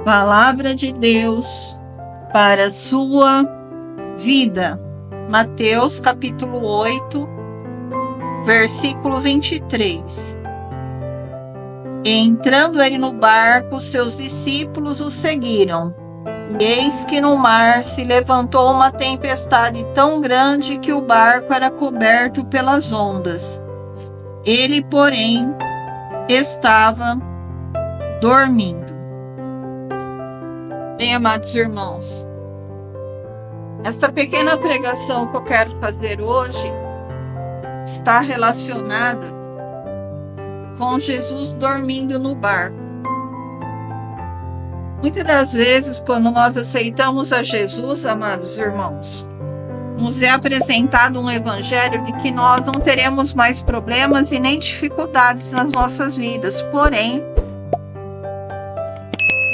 Palavra de Deus para a sua vida. Mateus capítulo 8, versículo 23. Entrando ele no barco, seus discípulos o seguiram. E eis que no mar se levantou uma tempestade tão grande que o barco era coberto pelas ondas. Ele, porém, estava dormindo. Bem, amados irmãos, esta pequena pregação que eu quero fazer hoje está relacionada com Jesus dormindo no barco. Muitas das vezes, quando nós aceitamos a Jesus, amados irmãos, nos é apresentado um evangelho de que nós não teremos mais problemas e nem dificuldades nas nossas vidas. Porém,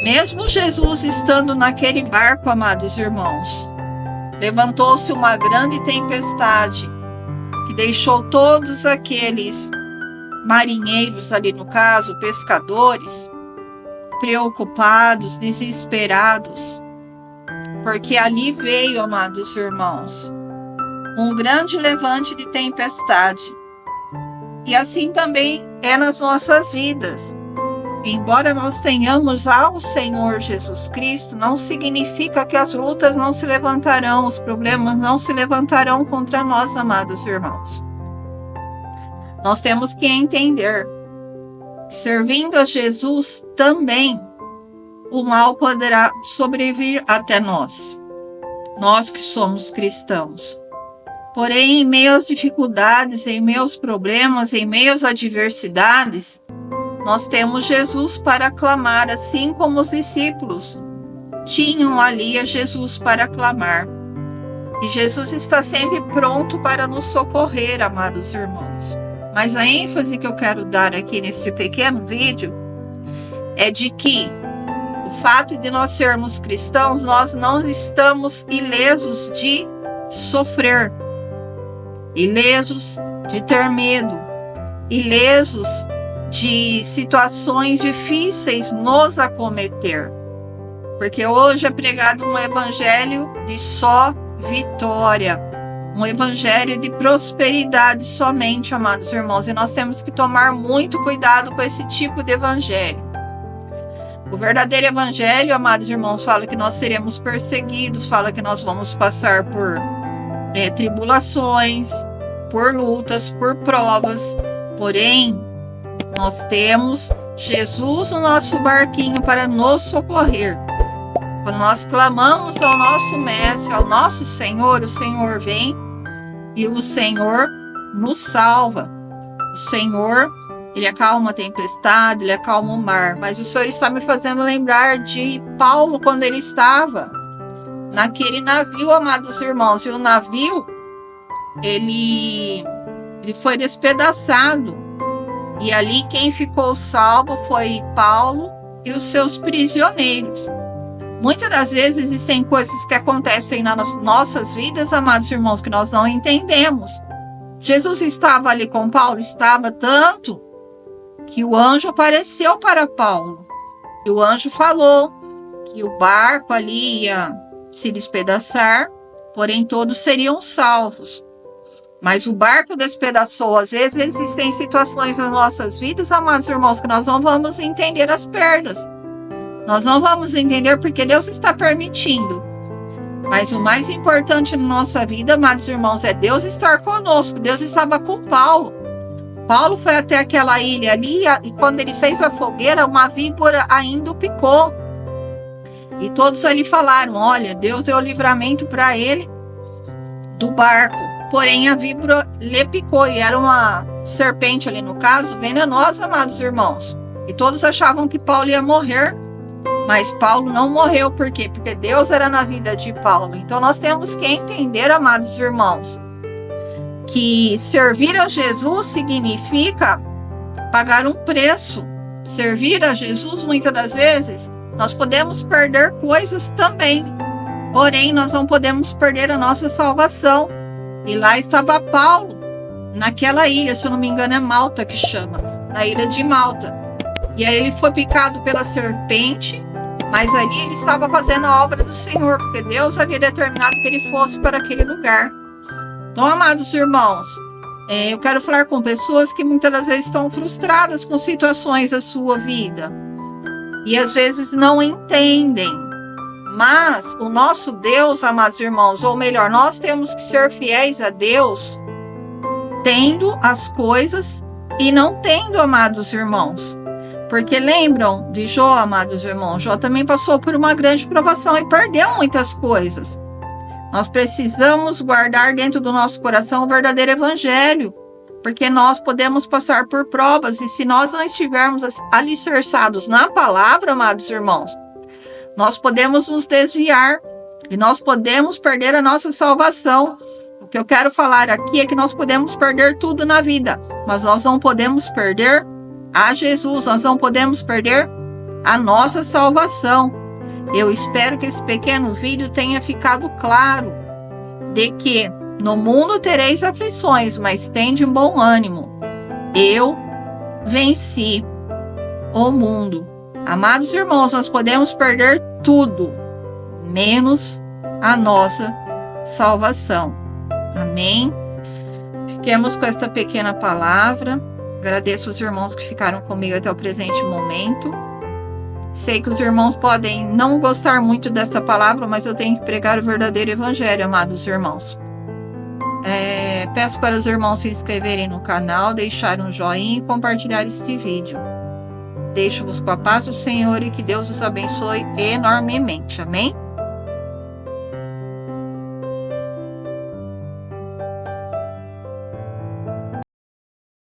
mesmo Jesus estando naquele barco, amados irmãos, levantou-se uma grande tempestade que deixou todos aqueles marinheiros ali, no caso, pescadores, preocupados, desesperados, porque ali veio, amados irmãos, um grande levante de tempestade. E assim também é nas nossas vidas. Embora nós tenhamos ao Senhor Jesus Cristo, não significa que as lutas não se levantarão, os problemas não se levantarão contra nós, amados irmãos. Nós temos que entender que, servindo a Jesus, também o mal poderá sobrevir até nós que somos cristãos. Porém, em meio às dificuldades, em meio aos problemas, em meio às adversidades, nós temos Jesus para clamar, assim como os discípulos tinham ali a Jesus para clamar. E Jesus está sempre pronto para nos socorrer, amados irmãos. Mas a ênfase que eu quero dar aqui neste pequeno vídeo é de que o fato de nós sermos cristãos, nós não estamos ilesos de sofrer, ilesos de ter medo, ilesos de situações difíceis nos acometer. Porque hoje é pregado um evangelho de só vitória, um evangelho de prosperidade somente, amados irmãos. E nós temos que tomar muito cuidado com esse tipo de evangelho. O verdadeiro evangelho, amados irmãos, fala que nós seremos perseguidos, fala que nós vamos passar por tribulações, por lutas, por provas. Porém, nós temos Jesus no nosso barquinho para nos socorrer. Quando nós clamamos ao nosso Mestre, ao nosso Senhor, o Senhor vem e o Senhor nos salva. O Senhor, Ele acalma a tempestade, Ele acalma o mar. Mas o Senhor está me fazendo lembrar de Paulo, quando ele estava naquele navio, amados irmãos. E o navio, ele foi despedaçado. E ali quem ficou salvo foi Paulo e os seus prisioneiros. Muitas das vezes existem coisas que acontecem nas nossas vidas, amados irmãos, que nós não entendemos. Jesus estava ali com Paulo, estava tanto que o anjo apareceu para Paulo. E o anjo falou que o barco ali ia se despedaçar, porém todos seriam salvos. Mas o barco despedaçou. Às vezes existem situações nas nossas vidas, amados irmãos, que nós não vamos entender as perdas. Nós não vamos entender porque Deus está permitindo. Mas o mais importante na nossa vida, amados irmãos, é Deus estar conosco. Deus estava com Paulo. Paulo foi até aquela ilha ali e quando ele fez a fogueira, uma víbora ainda o picou. E todos ali falaram, olha, Deus deu livramento para ele do barco. Porém, a víbora lhe picou e era uma serpente ali, no caso, venenosa, amados irmãos. E todos achavam que Paulo ia morrer, mas Paulo não morreu. Por quê? Porque Deus era na vida de Paulo. Então, nós temos que entender, amados irmãos, que servir a Jesus significa pagar um preço. Servir a Jesus, muitas das vezes, nós podemos perder coisas também. Porém, nós não podemos perder a nossa salvação. E lá estava Paulo, naquela ilha, se eu não me engano é Malta que chama, na ilha de Malta. E aí ele foi picado pela serpente Mas ali ele estava fazendo a obra do Senhor, porque Deus havia determinado que ele fosse para aquele lugar. Então, amados irmãos, eu quero falar com pessoas que muitas das vezes estão frustradas com situações da sua vida. E às vezes não entendem. Mas o nosso Deus, amados irmãos, ou melhor, nós temos que ser fiéis a Deus, tendo as coisas e não tendo, amados irmãos. Porque lembram de Jó, amados irmãos? Jó também passou por uma grande provação e perdeu muitas coisas. Nós precisamos guardar dentro do nosso coração o verdadeiro evangelho, porque nós podemos passar por provas, e se nós não estivermos alicerçados na palavra, amados irmãos, nós podemos nos desviar e nós podemos perder a nossa salvação. O que eu quero falar aqui é que nós podemos perder tudo na vida, mas nós não podemos perder a Jesus, nós não podemos perder a nossa salvação. Eu espero que esse pequeno vídeo tenha ficado claro de que no mundo tereis aflições, mas tende bom ânimo. Eu venci o mundo. Amados irmãos, nós podemos perder tudo, menos a nossa salvação. Amém? Fiquemos com esta pequena palavra. Agradeço os irmãos que ficaram comigo até o presente momento. Sei que os irmãos podem não gostar muito dessa palavra, mas eu tenho que pregar o verdadeiro evangelho, amados irmãos. Peço para os irmãos se inscreverem no canal, deixar um joinha e compartilhar este vídeo. Deixo-vos com a paz do Senhor e que Deus os abençoe enormemente. Amém?